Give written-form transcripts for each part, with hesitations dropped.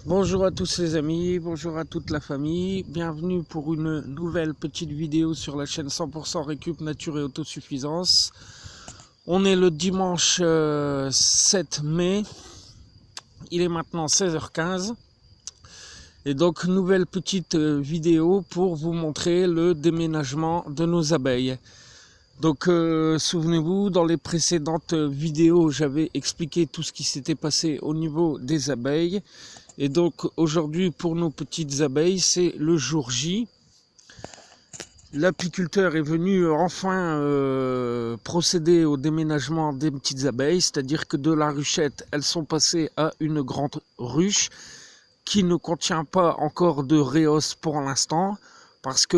Bonjour à tous les amis, bonjour à toute la famille, bienvenue pour une nouvelle petite vidéo sur la chaîne 100% Récup Nature et Autosuffisance. On est le dimanche 7 mai, il est maintenant 16h15 et donc nouvelle petite vidéo pour vous montrer le déménagement de nos abeilles. Donc souvenez-vous, dans les précédentes vidéos, j'avais expliqué tout ce qui s'était passé au niveau des abeilles. Et donc aujourd'hui, pour nos petites abeilles, c'est le jour J. L'apiculteur est venu enfin procéder au déménagement des petites abeilles, c'est-à-dire que de la ruchette, elles sont passées à une grande ruche qui ne contient pas encore de réos pour l'instant. Parce que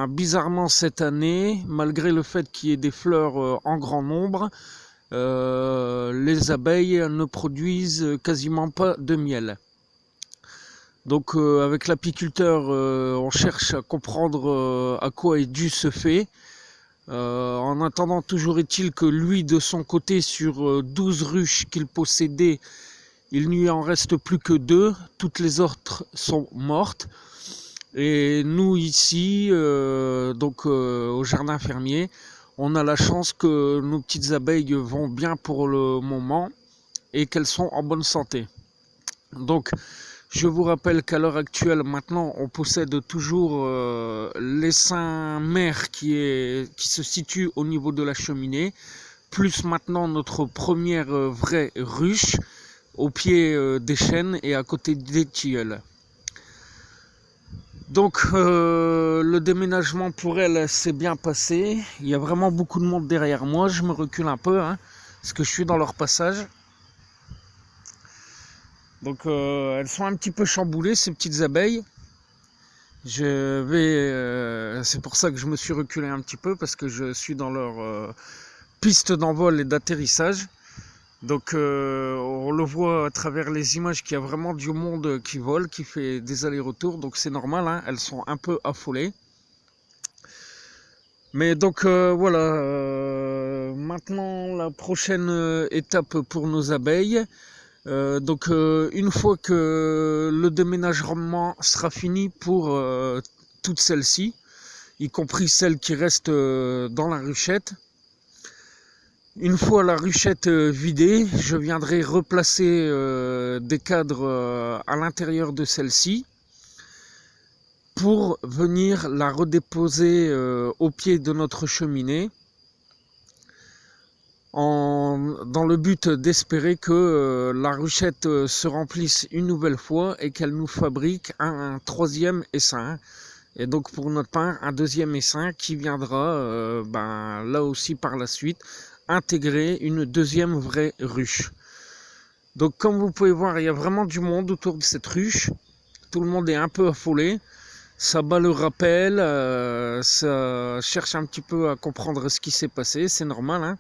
bizarrement cette année, malgré le fait qu'il y ait des fleurs en grand nombre, les abeilles ne produisent quasiment pas de miel. Donc avec l'apiculteur, on cherche à comprendre à quoi est dû ce fait. En attendant, toujours est-il que lui, de son côté, sur 12 ruches qu'il possédait, il n'y en reste plus que 2. Toutes les autres sont mortes. Et nous ici, au jardin fermier, on a la chance que nos petites abeilles vont bien pour le moment et qu'elles sont en bonne santé. Donc, je vous rappelle qu'à l'heure actuelle, maintenant, on possède toujours l'essaim mère qui se situe au niveau de la cheminée, plus maintenant notre première vraie ruche au pied des chênes et à côté des tilleuls. Donc le déménagement pour elle s'est bien passé. Il y a vraiment beaucoup de monde derrière moi. Je me recule un peu parce que je suis dans leur passage. Donc elles sont un petit peu chamboulées, ces petites abeilles. C'est pour ça que je me suis reculé un petit peu, parce que je suis dans leur piste d'envol et d'atterrissage. Donc on le voit à travers les images qu'il y a vraiment du monde qui vole, qui fait des allers-retours. Donc c'est normal, elles sont un peu affolées. Mais donc voilà, maintenant la prochaine étape pour nos abeilles. Une fois que le déménagement sera fini pour toutes celles-ci, y compris celles qui restent dans la ruchette, une fois la ruchette vidée, je viendrai replacer des cadres à l'intérieur de celle-ci pour venir la redéposer au pied de notre cheminée, dans le but d'espérer que la ruchette se remplisse une nouvelle fois et qu'elle nous fabrique un troisième essaim. Et donc pour notre part, un deuxième essaim qui viendra là aussi par la suite intégrer une deuxième vraie ruche. Donc comme vous pouvez voir, il y a vraiment du monde autour de cette ruche. Tout le monde est un peu affolé. Ça bat le rappel, ça cherche un petit peu à comprendre ce qui s'est passé, c'est normal.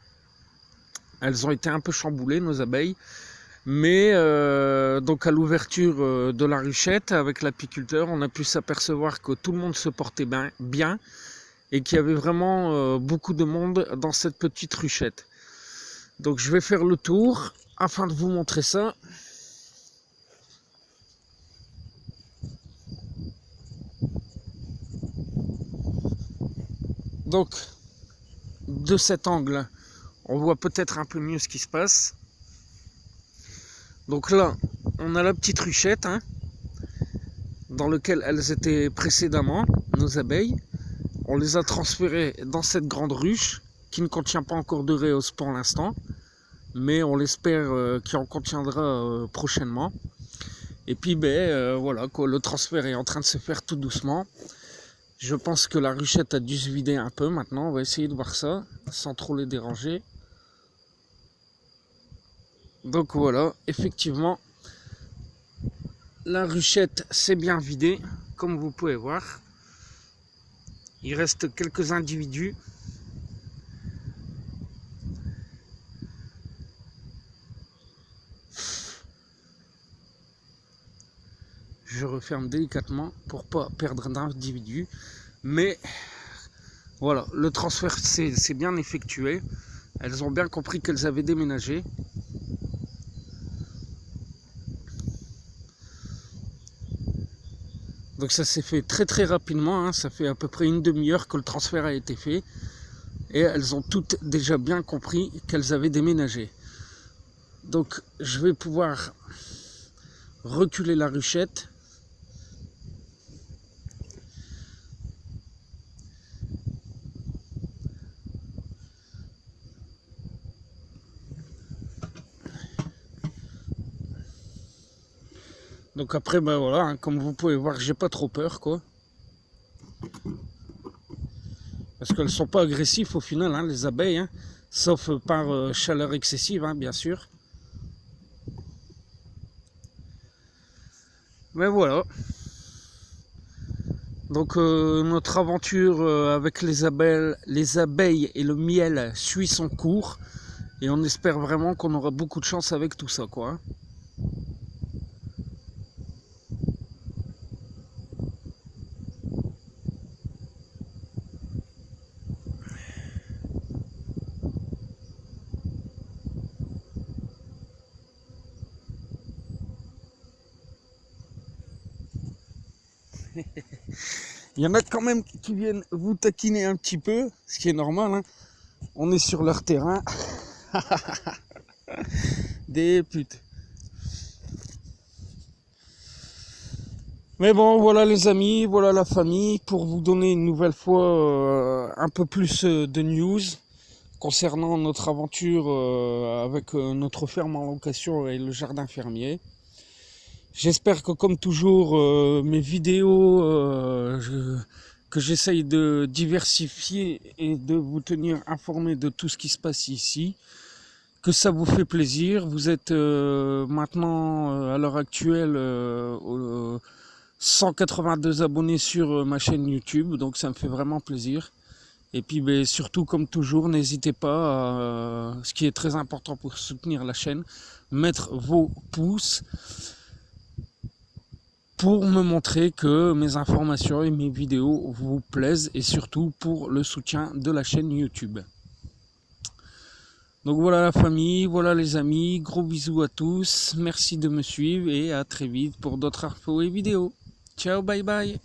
Elles ont été un peu chamboulées, nos abeilles. Mais donc à l'ouverture de la ruchette, avec l'apiculteur, on a pu s'apercevoir que tout le monde se portait bien et qu'il y avait vraiment beaucoup de monde dans cette petite ruchette. Donc je vais faire le tour afin de vous montrer ça. Donc de cet angle, on voit peut-être un peu mieux ce qui se passe. Donc là, on a la petite ruchette dans laquelle elles étaient précédemment, nos abeilles. On les a transférées dans cette grande ruche qui ne contient pas encore de réos pour l'instant, mais on l'espère qu'il en contiendra prochainement. Et puis voilà, le transfert est en train de se faire tout doucement. Je pense que la ruchette a dû se vider un peu maintenant. On va essayer de voir ça sans trop les déranger. Donc voilà, effectivement, la ruchette s'est bien vidée, comme vous pouvez voir. Il reste quelques individus. Je referme délicatement pour pas perdre d'individus. Mais voilà, le transfert s'est bien effectué. Elles ont bien compris qu'elles avaient déménagé. Donc ça s'est fait très très rapidement, hein. Ça fait à peu près une demi-heure que le transfert a été fait. Et elles ont toutes déjà bien compris qu'elles avaient déménagé. Donc je vais pouvoir reculer la ruchette. Donc après, ben voilà, hein, comme vous pouvez voir, j'ai pas trop peur, quoi. Parce qu'elles sont pas agressives au final, hein, les abeilles, hein, sauf par chaleur excessive, hein, bien sûr. Mais voilà. Donc notre aventure avec les abeilles et le miel suit son cours. Et on espère vraiment qu'on aura beaucoup de chance avec tout ça, quoi. Il y en a quand même qui viennent vous taquiner un petit peu, ce qui est normal, hein. On est sur leur terrain. Des putes. Mais bon, voilà les amis, voilà la famille, pour vous donner une nouvelle fois un peu plus de news concernant notre aventure avec notre ferme en location et le jardin fermier. J'espère que comme toujours mes vidéos que j'essaye de diversifier et de vous tenir informé de tout ce qui se passe ici, que ça vous fait plaisir. Vous êtes maintenant à l'heure actuelle 182 abonnés sur ma chaîne YouTube, donc ça me fait vraiment plaisir. Et puis ben, surtout comme toujours, n'hésitez pas à, ce qui est très important pour soutenir la chaîne, mettre vos pouces pour me montrer que mes informations et mes vidéos vous plaisent et surtout pour le soutien de la chaîne YouTube. Donc voilà la famille, voilà les amis, gros bisous à tous, merci de me suivre et à très vite pour d'autres infos et vidéos. Ciao, bye bye.